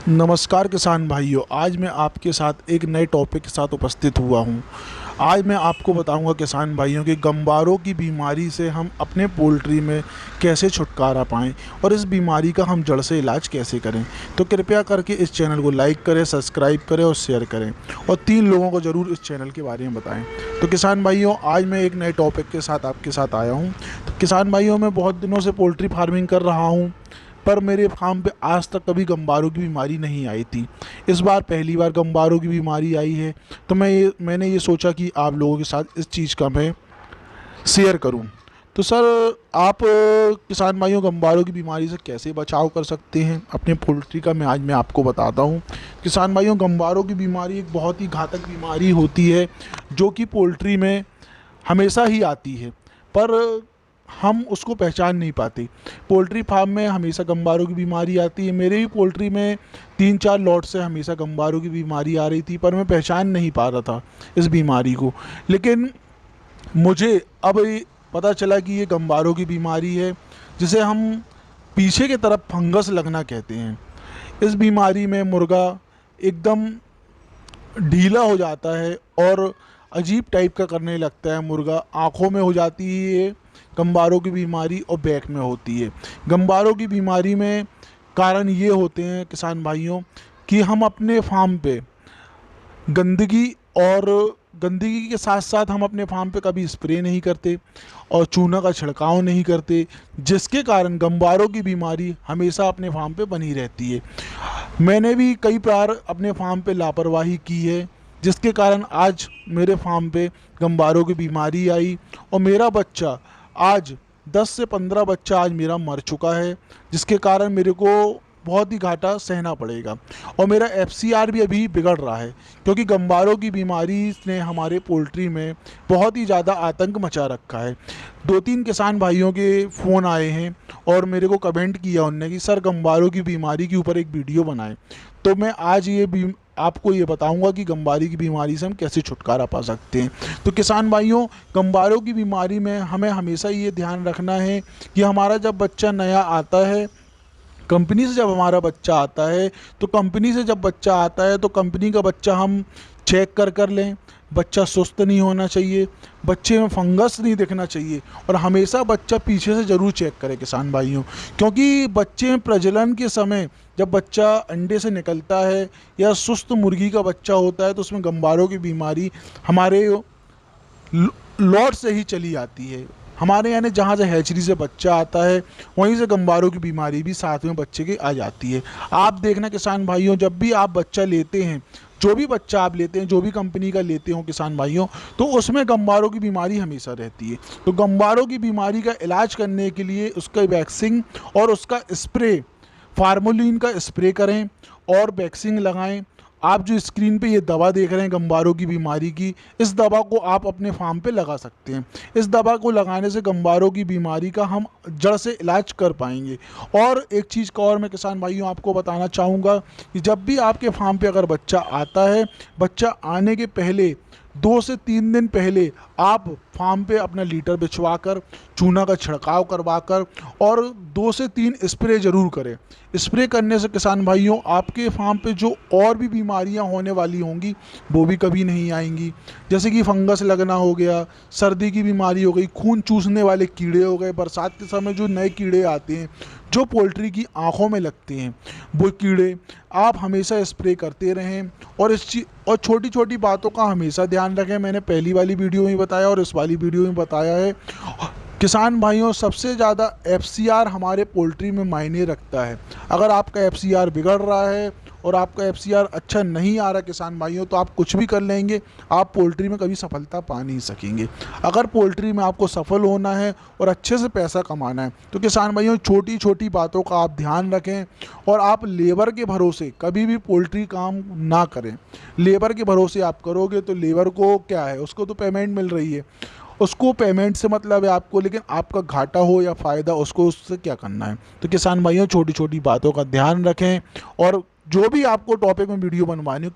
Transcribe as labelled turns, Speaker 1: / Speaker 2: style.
Speaker 1: नमस्कार किसान भाइयों। आज मैं आपके साथ एक नए टॉपिक के साथ उपस्थित हुआ हूँ। आज मैं आपको बताऊंगा किसान भाइयों कि गंबारों की बीमारी से हम अपने पोल्ट्री में कैसे छुटकारा पाएँ और इस बीमारी का हम जड़ से इलाज कैसे करें। तो कृपया करके इस चैनल को लाइक करें, सब्सक्राइब करें और शेयर करें और 3 लोगों को ज़रूर इस चैनल के बारे में बताएं। तो किसान भाइयों, आज मैं एक नए टॉपिक के साथ आपके साथ आया हूँ। तो किसान भाइयों, मैं बहुत दिनों से पोल्ट्री फार्मिंग कर रहा हूँ, पर मेरे फार्म पे आज तक कभी गंबारों की बीमारी नहीं आई थी। इस बार पहली बार गंबारों की बीमारी आई है। तो मैंने ये सोचा कि आप लोगों के साथ इस चीज़ का मैं शेयर करूं। तो सर, आप किसान भाइयों, गंबारों की बीमारी से कैसे बचाव कर सकते हैं अपने पोल्ट्री का, मैं आपको बताता हूं। किसान भाइयों, गंबारों की बीमारी एक बहुत ही घातक बीमारी होती है जो कि पोल्ट्री में हमेशा ही आती है, पर हम उसको पहचान नहीं पाते। पोल्ट्री फार्म में हमेशा गंबारों की बीमारी आती है। मेरे भी पोल्ट्री में 3-4 लॉट से हमेशा गंबारों की बीमारी आ रही थी, पर मैं पहचान नहीं पा रहा था इस बीमारी को। लेकिन मुझे अब ये पता चला कि ये गंबारों की बीमारी है, जिसे हम पीछे की तरफ फंगस लगना कहते हैं। इस बीमारी में मुर्गा एकदम ढीला हो जाता है और अजीब टाइप का करने लगता है। मुर्गा आँखों में हो जाती है ये गंबारों की बीमारी और बैक में होती है। गंबारों की बीमारी में कारण ये होते हैं किसान भाइयों कि हम अपने फार्म पे गंदगी और गंदगी के साथ साथ हम अपने फार्म पे कभी स्प्रे नहीं करते और चूना का छिड़काव नहीं करते, जिसके कारण गंबारों की बीमारी हमेशा अपने फार्म पे बनी रहती है। मैंने भी कई बार अपने फार्म पे लापरवाही की है, जिसके कारण आज मेरे फार्म पे गंबारों की बीमारी आई और मेरा बच्चा आज 10 से 15 बच्चा आज मेरा मर चुका है, जिसके कारण मेरे को बहुत ही घाटा सहना पड़ेगा। और मेरा एफसीआर भी अभी बिगड़ रहा है, क्योंकि गंबारों की बीमारी ने हमारे पोल्ट्री में बहुत ही ज़्यादा आतंक मचा रखा है। 2-3 किसान भाइयों के फ़ोन आए हैं और मेरे को कमेंट किया उनने कि सर, गंबारों की बीमारी के ऊपर एक वीडियो बनाएं। तो मैं आज आपको ये बताऊंगा कि गंबारी की बीमारी से हम कैसे छुटकारा पा सकते हैं। तो किसान भाइयों, गंबारों की बीमारी में हमें हमेशा ये ध्यान रखना है कि हमारा जब बच्चा नया आता है, कंपनी से जब हमारा बच्चा आता है, तो कंपनी से जब बच्चा आता है तो कंपनी का बच्चा हम चेक कर लें। बच्चा सुस्त नहीं होना चाहिए, बच्चे में फंगस नहीं दिखना चाहिए और हमेशा बच्चा पीछे से ज़रूर चेक करें किसान भाइयों, क्योंकि बच्चे में प्रजनन के समय जब बच्चा अंडे से निकलता है या सुस्त मुर्गी का बच्चा होता है, तो उसमें गंबारों की बीमारी हमारे लॉट से ही चली आती है। हमारे यानी जहाँ से हैचरी से बच्चा आता है, वहीं से गंबारों की बीमारी भी साथ में बच्चे के आ जाती है। आप देखना किसान भाइयों, जब भी आप बच्चा लेते हैं, जो भी बच्चा आप लेते हैं, जो भी कंपनी का लेते हो किसान भाइयों, तो उसमें गंबारों की बीमारी हमेशा रहती है। तो गंबारों की बीमारी का इलाज करने के लिए उसका वैक्सीन और उसका स्प्रे, फार्मोलिन का स्प्रे करें और वैक्सीन लगाएं। आप जो स्क्रीन पे ये दवा देख रहे हैं गंबारों की बीमारी की, इस दवा को आप अपने फार्म पे लगा सकते हैं। इस दवा को लगाने से गंबारों की बीमारी का हम जड़ से इलाज कर पाएंगे। और एक चीज़ का और मैं किसान भाइयों आपको बताना चाहूँगा कि जब भी आपके फार्म पे अगर बच्चा आता है, बच्चा आने के पहले 2 से 3 दिन पहले आप फार्म पे अपना लीटर बिछवा कर, चूना का छिड़काव करवा कर और 2 से 3 स्प्रे ज़रूर करें। स्प्रे करने से किसान भाइयों आपके फार्म पे जो और भी बीमारियां होने वाली होंगी वो भी कभी नहीं आएंगी। जैसे कि फंगस लगना हो गया, सर्दी की बीमारी हो गई, खून चूसने वाले कीड़े हो गए, बरसात के समय जो नए कीड़े आते हैं जो पोल्ट्री की आँखों में लगते हैं, वो कीड़े आप हमेशा स्प्रे करते रहें। और और छोटी छोटी बातों का हमेशा ध्यान रखें। मैंने पहली वाली वीडियो में बताया और इस वाली वीडियो में बताया है। किसान भाइयों, सबसे ज़्यादा एफसीआर हमारे पोल्ट्री में मायने रखता है। अगर आपका एफसीआर बिगड़ रहा है और आपका एफसीआर अच्छा नहीं आ रहा किसान भाइयों, तो आप कुछ भी कर लेंगे, आप पोल्ट्री में कभी सफलता पा नहीं सकेंगे। अगर पोल्ट्री में आपको सफल होना है और अच्छे से पैसा कमाना है, तो किसान भाइयों छोटी छोटी बातों का आप ध्यान रखें और आप लेबर के भरोसे कभी भी पोल्ट्री काम ना करें। लेबर के भरोसे आप करोगे तो लेबर को क्या है, उसको तो पेमेंट मिल रही है, उसको पेमेंट से मतलब है आपको, लेकिन आपका घाटा हो या फ़ायदा, उसको उससे क्या करना है। तो किसान भाइयों छोटी छोटी बातों का ध्यान रखें और जो भी आपको टॉपिक में वीडियो बनवानी हो